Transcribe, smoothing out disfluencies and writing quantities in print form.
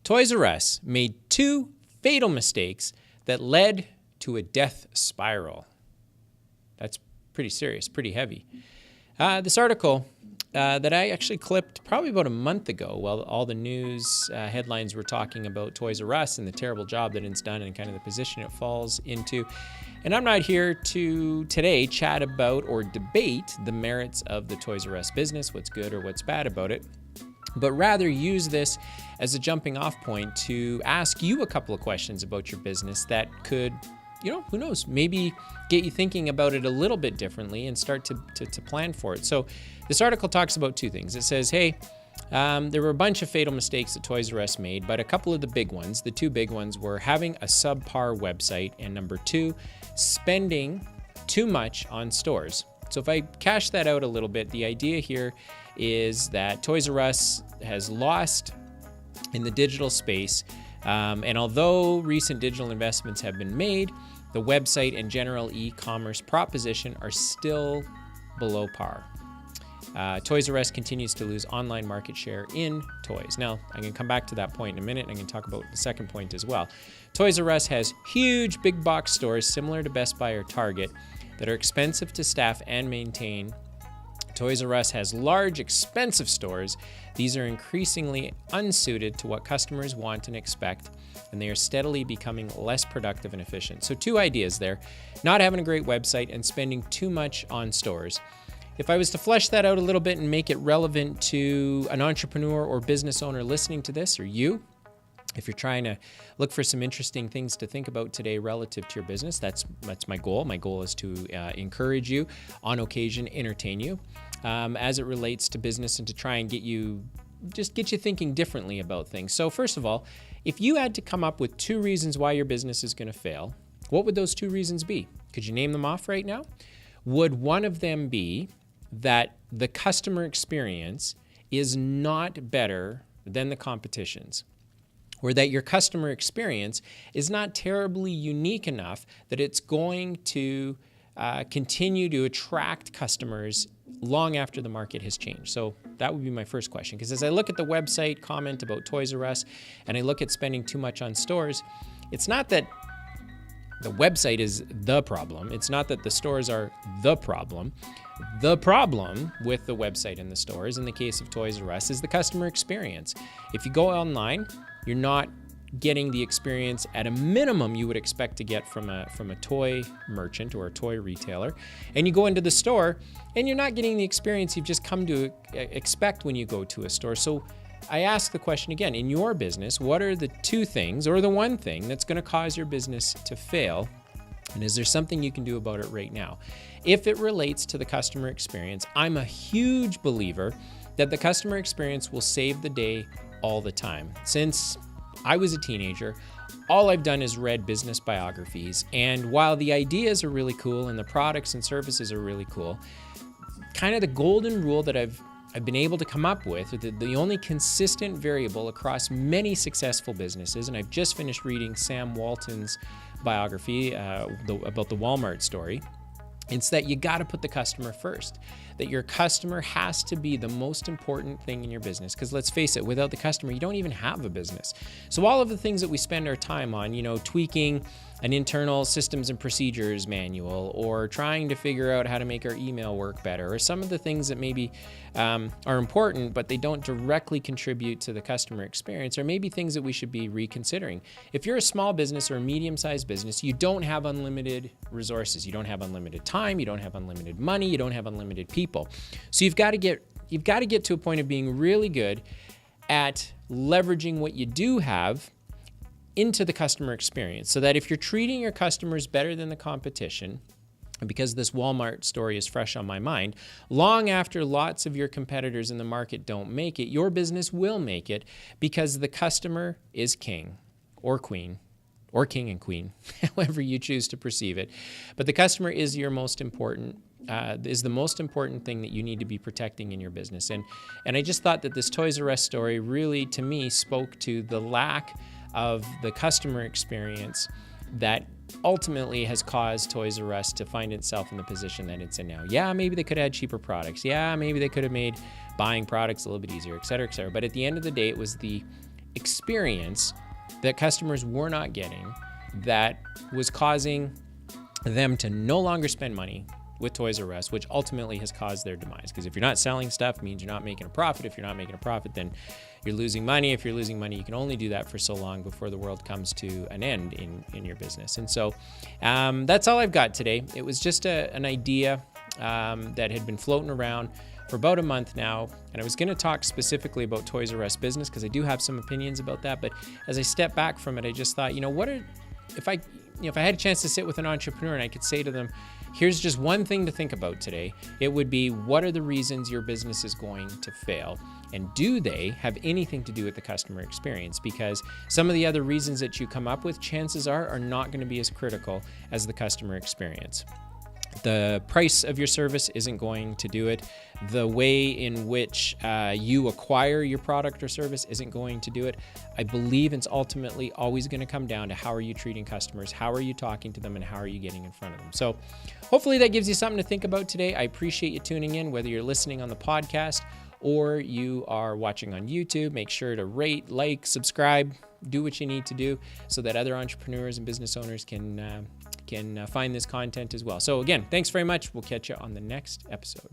Toys R Us made 2 fatal mistakes that led to a death spiral. That's pretty serious, pretty heavy. This article that I actually clipped probably about a month ago while all the news headlines were talking about Toys R Us and the terrible job that it's done and kind of the position it falls into. And I'm not here to today chat about or debate the merits of the Toys R Us business, what's good or what's bad about it, but rather use this as a jumping off point to ask you a couple of questions about your business that could, who knows, maybe get you thinking about it a little bit differently and start to plan for it. So this article talks about 2 things. It says, hey, there were a bunch of fatal mistakes that Toys R Us made, but a couple of the big ones, the 2 big ones, were having a subpar website, and number 2, spending too much on stores. So if I cash that out a little bit, the idea here is that Toys R Us has lost in the digital space, and although recent digital investments have been made, the website and general e-commerce proposition are still below par. Toys R Us continues to lose online market share in toys. Now, I'm going to come back to that point in a minute, and I'm going to talk about the second point as well. Toys R Us has huge big box stores similar to Best Buy or Target that are expensive to staff and maintain. Toys R Us has large, expensive stores. These are increasingly unsuited to what customers want and expect, and they are steadily becoming less productive and efficient. So 2 ideas there: not having a great website and spending too much on stores. If I was to flesh that out a little bit and make it relevant to an entrepreneur or business owner listening to this, or you, if you're trying to look for some interesting things to think about today relative to your business, that's my goal. My goal is to encourage you, on occasion entertain you, as it relates to business, and to try and get you thinking differently about things. So first of all, if you had to come up with 2 reasons why your business is going to fail, what would those 2 reasons be? Could you name them off right now? Would one of them be that the customer experience is not better than the competition's, or that your customer experience is not terribly unique enough that it's going to continue to attract customers long after the market has changed? So that would be my first question, because as I look at the website comment about Toys R Us and I look at spending too much on stores, it's not that the website is the problem. It's not that the stores are the problem. The problem with the website and the stores, in the case of Toys R Us, is the customer experience. If you go online, you're not getting the experience at a minimum you would expect to get from a toy merchant or a toy retailer. And you go into the store and you're not getting the experience you've just come to expect when you go to a store. So I ask the question again, in your business, what are the 2 things or the 1 thing that's going to cause your business to fail? And is there something you can do about it right now? If it relates to the customer experience, I'm a huge believer that the customer experience will save the day all the time. Since I was a teenager, all I've done is read business biographies. And while the ideas are really cool and the products and services are really cool, kind of the golden rule that I've been able to come up with, the only consistent variable across many successful businesses, and I've just finished reading Sam Walton's biography about the Walmart story, it's that you got to put the customer first, that your customer has to be the most important thing in your business. Because let's face it, without the customer, you don't even have a business. So all of the things that we spend our time on, tweaking an internal systems and procedures manual, or trying to figure out how to make our email work better, or some of the things that maybe are important, but they don't directly contribute to the customer experience, or maybe things that we should be reconsidering. If you're a small business or a medium-sized business, you don't have unlimited resources. You don't have unlimited time. You don't have unlimited money. You don't have unlimited people. So you've got to get to a point of being really good at leveraging what you do have into the customer experience, so that if you're treating your customers better than the competition, and because this Walmart story is fresh on my mind, long after lots of your competitors in the market don't make it, your business will make it, because the customer is king or queen, or king and queen, however you choose to perceive it. But the customer is your most important is the most important thing that you need to be protecting in your business. And I just thought that this Toys R Us story really, to me, spoke to the lack of the customer experience that ultimately has caused Toys R Us to find itself in the position that it's in now. Yeah, maybe they could have had cheaper products. Yeah, maybe they could have made buying products a little bit easier, et cetera, et cetera. But at the end of the day, it was the experience that customers were not getting that was causing them to no longer spend money with Toys R Us, which ultimately has caused their demise. Because if you're not selling stuff, it means you're not making a profit. If you're not making a profit, then you're losing money. If you're losing money, you can only do that for so long before the world comes to an end in your business. And so that's all I've got today. It was just an idea that had been floating around for about a month now, and I was going to talk specifically about Toys R Us business because I do have some opinions about that. But as I step back from it, I just thought, if I had a chance to sit with an entrepreneur and I could say to them, here's just one thing to think about today, it would be, what are the reasons your business is going to fail? And do they have anything to do with the customer experience? Because some of the other reasons that you come up with, chances are not going to be as critical as the customer experience. The price of your service isn't going to do it. The way in which you acquire your product or service isn't going to do it. I believe it's ultimately always going to come down to, how are you treating customers, how are you talking to them, and how are you getting in front of them. So hopefully that gives you something to think about today. I appreciate you tuning in, whether you're listening on the podcast or you are watching on YouTube. Make sure to rate, like, subscribe, do what you need to do so that other entrepreneurs and business owners can find this content as well. So again, thanks very much. We'll catch you on the next episode.